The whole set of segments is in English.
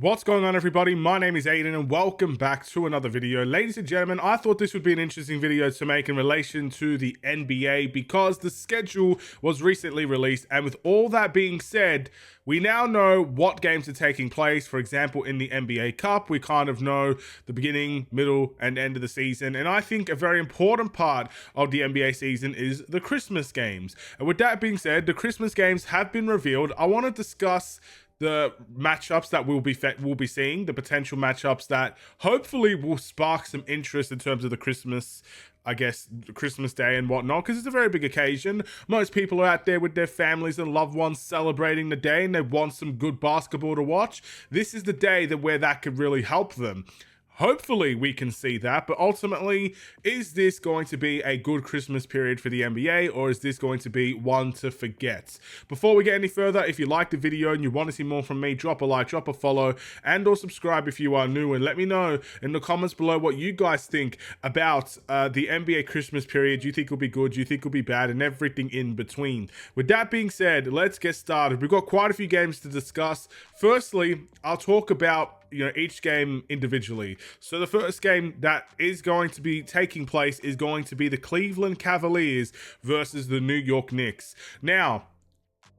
What's going on, everybody? My name is Aiden and welcome back to another video. Ladies and gentlemen, I thought this would be an interesting video to make in relation to the NBA because the schedule was recently released, and with all that being said, we now know what games are taking place. For example, in the NBA Cup, we kind of know the beginning, middle, and end of the season, and I think a very important part of the NBA season is the Christmas games. And with that being said, the Christmas games have been revealed. I want to discuss the matchups that we'll be seeing, the potential matchups that hopefully will spark some interest in terms of the Christmas, I guess, Christmas Day and whatnot, because it's a very big occasion. Most people are out there with their families and loved ones celebrating the day, and they want some good basketball to watch. This is the day where that could really help them. Hopefully we can see that, but ultimately, is this going to be a good Christmas period for the NBA, or is this going to be one to forget? Before we get any further, if you like the video and you want to see more from me, drop a like, drop a follow, and or subscribe if you are new, and let me know in the comments below what you guys think about the NBA Christmas period. Do you think it'll be good? Do you think it'll be bad? And everything in between. With that being said, let's get started. We've got quite a few games to discuss. Firstly, I'll talk about each game individually. So the first game that is going to be taking place is going to be the Cleveland Cavaliers versus the New York Knicks. Now,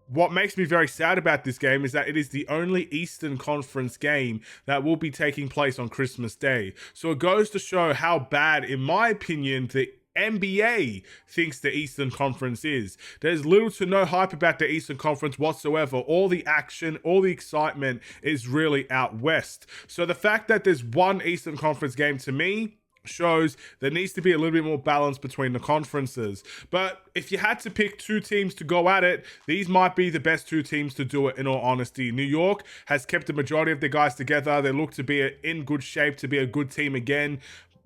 what makes me very sad about this game is that it is the only Eastern Conference game that will be taking place on Christmas Day. So it goes to show how bad, in my opinion, the NBA thinks the Eastern Conference is. There's little to no hype about the Eastern Conference whatsoever. All the action, all the excitement is really out west. So the fact that there's one Eastern Conference game, to me, shows there needs to be a little bit more balance between the conferences. But if you had to pick two teams to go at it, these might be the best two teams to do it, in all honesty. New York has kept the majority of their guys together. They look to be in good shape to be a good team again.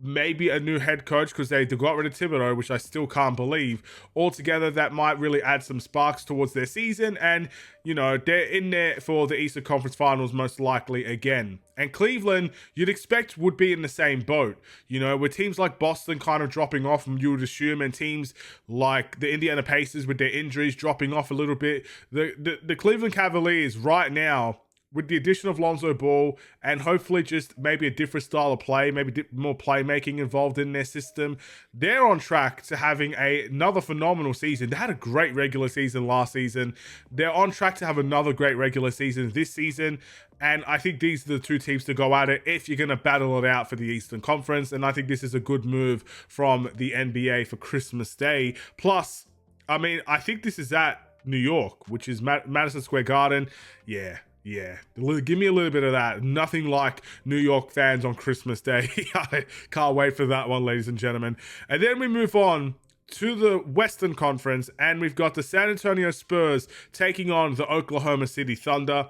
Maybe a new head coach, because they got rid of Thibodeau, which I still can't believe. Altogether, that might really add some sparks towards their season. And, they're in there for the Eastern Conference Finals most likely again. And Cleveland, you'd expect, would be in the same boat. With teams like Boston kind of dropping off, you would assume, and teams like the Indiana Pacers with their injuries dropping off a little bit. The Cleveland Cavaliers right now, with the addition of Lonzo Ball and hopefully just maybe a different style of play, maybe more playmaking involved in their system, they're on track to having another phenomenal season. They had a great regular season last season. They're on track to have another great regular season this season. And I think these are the two teams to go at it if you're going to battle it out for the Eastern Conference. And I think this is a good move from the NBA for Christmas Day. Plus, I think this is at New York, which is Madison Square Garden. Yeah, give me a little bit of that. Nothing like New York fans on Christmas Day. I can't wait for that one, ladies and gentlemen. And then we move on to the Western Conference, and we've got the San Antonio Spurs taking on the Oklahoma City Thunder.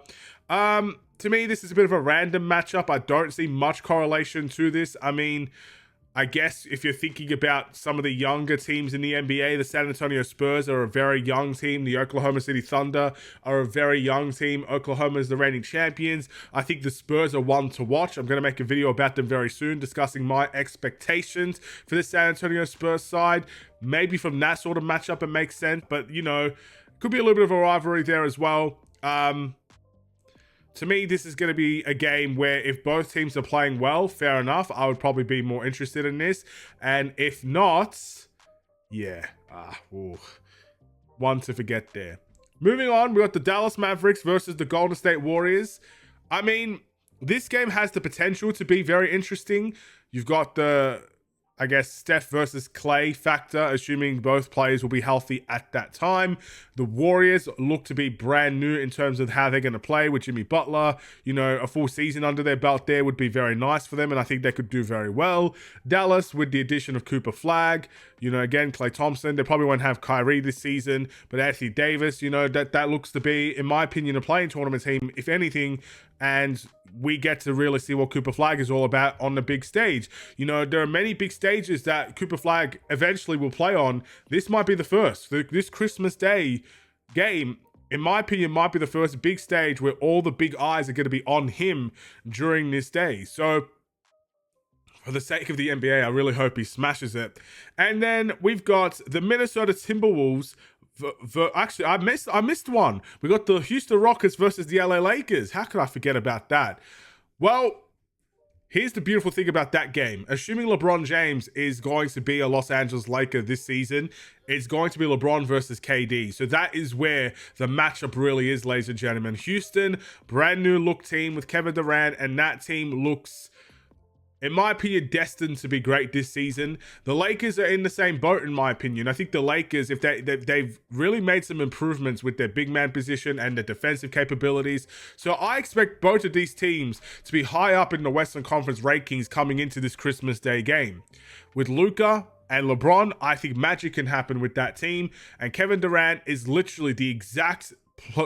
To me, this is a bit of a random matchup. I don't see much correlation to this. I guess if you're thinking about some of the younger teams in the NBA, the San Antonio Spurs are a very young team. The Oklahoma City Thunder are a very young team. Oklahoma is the reigning champions. I think the Spurs are one to watch. I'm going to make a video about them very soon, discussing my expectations for the San Antonio Spurs side. Maybe from that sort of matchup it makes sense, but, could be a little bit of a rivalry there as well. To me, this is going to be a game where if both teams are playing well, fair enough, I would probably be more interested in this. And if not, one to forget there. Moving on, we got the Dallas Mavericks versus the Golden State Warriors. This game has the potential to be very interesting. You've got the, Steph versus Clay factor, assuming both players will be healthy at that time. The Warriors look to be brand new in terms of how they're going to play with Jimmy Butler. A full season under their belt there would be very nice for them, and I think they could do very well. Dallas, with the addition of Cooper Flag, again, Klay Thompson, they probably won't have Kyrie this season, but Anthony Davis, that looks to be, in my opinion, a playing tournament team, if anything, and we get to really see what Cooper Flag is all about on the big stage. There are many big stages that Cooper Flag eventually will play on. This might be the first. This Christmas Day game, in my opinion, might be the first big stage where all the big eyes are going to be on him during this day. So, for the sake of the NBA, I really hope he smashes it. And then we've got the Minnesota Timberwolves. Actually, I missed one. We got the Houston Rockets versus the LA Lakers. How could I forget about that? Well, here's the beautiful thing about that game. Assuming LeBron James is going to be a Los Angeles Laker this season, it's going to be LeBron versus KD. So that is where the matchup really is, ladies and gentlemen. Houston, brand new look team with Kevin Durant, and that team looks, in my opinion, destined to be great this season. The Lakers are in the same boat, in my opinion. I think the Lakers, if they've really made some improvements with their big man position and their defensive capabilities. So I expect both of these teams to be high up in the Western Conference rankings coming into this Christmas Day game. With Luka and LeBron, I think magic can happen with that team. And Kevin Durant is literally the exact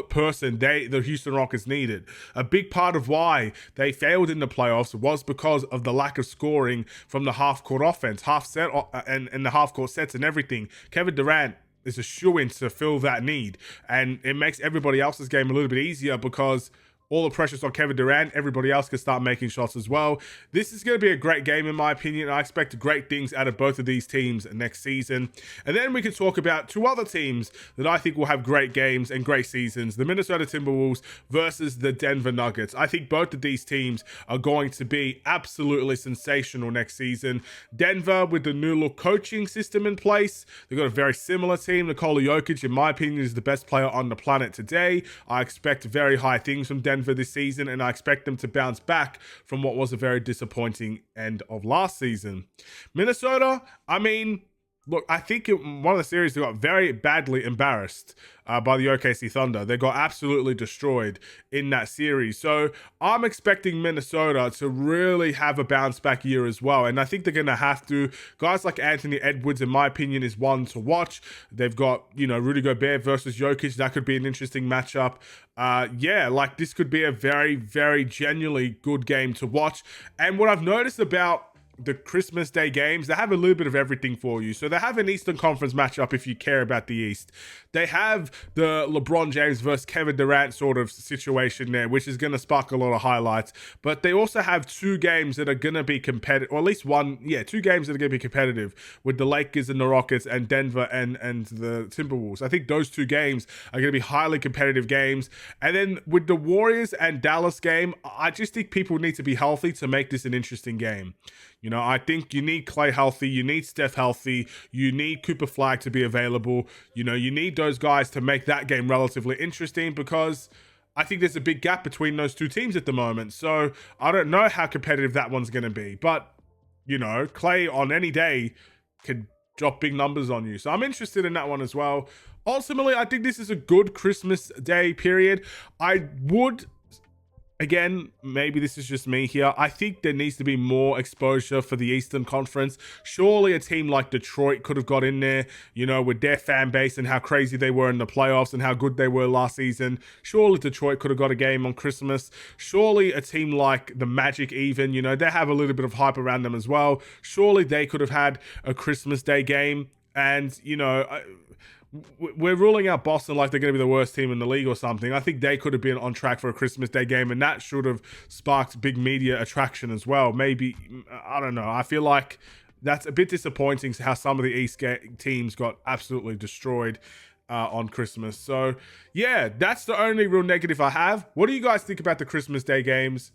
person the Houston Rockets needed. A big part of why they failed in the playoffs was because of the lack of scoring from the half-court offense, and the half-court sets and everything. Kevin Durant is a shoo-in to fill that need, and it makes everybody else's game a little bit easier because all the pressure's on Kevin Durant. Everybody else can start making shots as well. This is going to be a great game, in my opinion. I expect great things out of both of these teams next season. And then we can talk about two other teams that I think will have great games and great seasons. The Minnesota Timberwolves versus the Denver Nuggets. I think both of these teams are going to be absolutely sensational next season. Denver, with the new look coaching system in place, they've got a very similar team. Nikola Jokic, in my opinion, is the best player on the planet today. I expect very high things from Denver this season, and I expect them to bounce back from what was a very disappointing end of last season. Minnesota, I mean, look, I think one of the series they got very badly embarrassed by the OKC Thunder. They got absolutely destroyed in that series. So I'm expecting Minnesota to really have a bounce back year as well. And I think they're going to have to. Guys like Anthony Edwards, in my opinion, is one to watch. They've got, Rudy Gobert versus Jokic. That could be an interesting matchup. This could be a very, very genuinely good game to watch. And what I've noticed about the Christmas Day games, they have a little bit of everything for you. So they have an Eastern Conference matchup if you care about the East. They have the LeBron James versus Kevin Durant sort of situation there, which is going to spark a lot of highlights. But they also have two games that are going to be competitive, or at least two games that are going to be competitive with the Lakers and the Rockets and Denver and the Timberwolves. I think those two games are going to be highly competitive games. And then with the Warriors and Dallas game, I just think people need to be healthy to make this an interesting game. I think you need Klay healthy, you need Steph healthy, you need Cooper Flagg to be available. You need those guys to make that game relatively interesting, because I think there's a big gap between those two teams at the moment. So I don't know how competitive that one's going to be. But, Klay on any day could drop big numbers on you. So I'm interested in that one as well. Ultimately, I think this is a good Christmas Day period. Again, maybe this is just me here. I think there needs to be more exposure for the Eastern Conference. Surely a team like Detroit could have got in there, with their fan base and how crazy they were in the playoffs and how good they were last season. Surely Detroit could have got a game on Christmas. Surely a team like the Magic even, they have a little bit of hype around them as well. Surely they could have had a Christmas Day game. And, we're ruling out Boston like they're going to be the worst team in the league or something. I think they could have been on track for a Christmas Day game, and that should have sparked big media attraction as well. Maybe, I don't know. I feel like that's a bit disappointing how some of the East teams got absolutely destroyed on Christmas. So, yeah, that's the only real negative I have. What do you guys think about the Christmas Day games?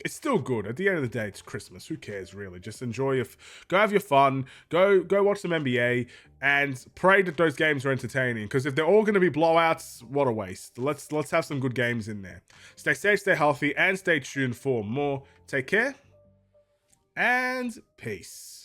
It's still good. At the end of the day, it's Christmas. Who cares, really? Just enjoy go have your fun. Go watch some NBA and pray that those games are entertaining. Because if they're all going to be blowouts, what a waste. Let's have some good games in there. Stay safe, stay healthy, and stay tuned for more. Take care and peace.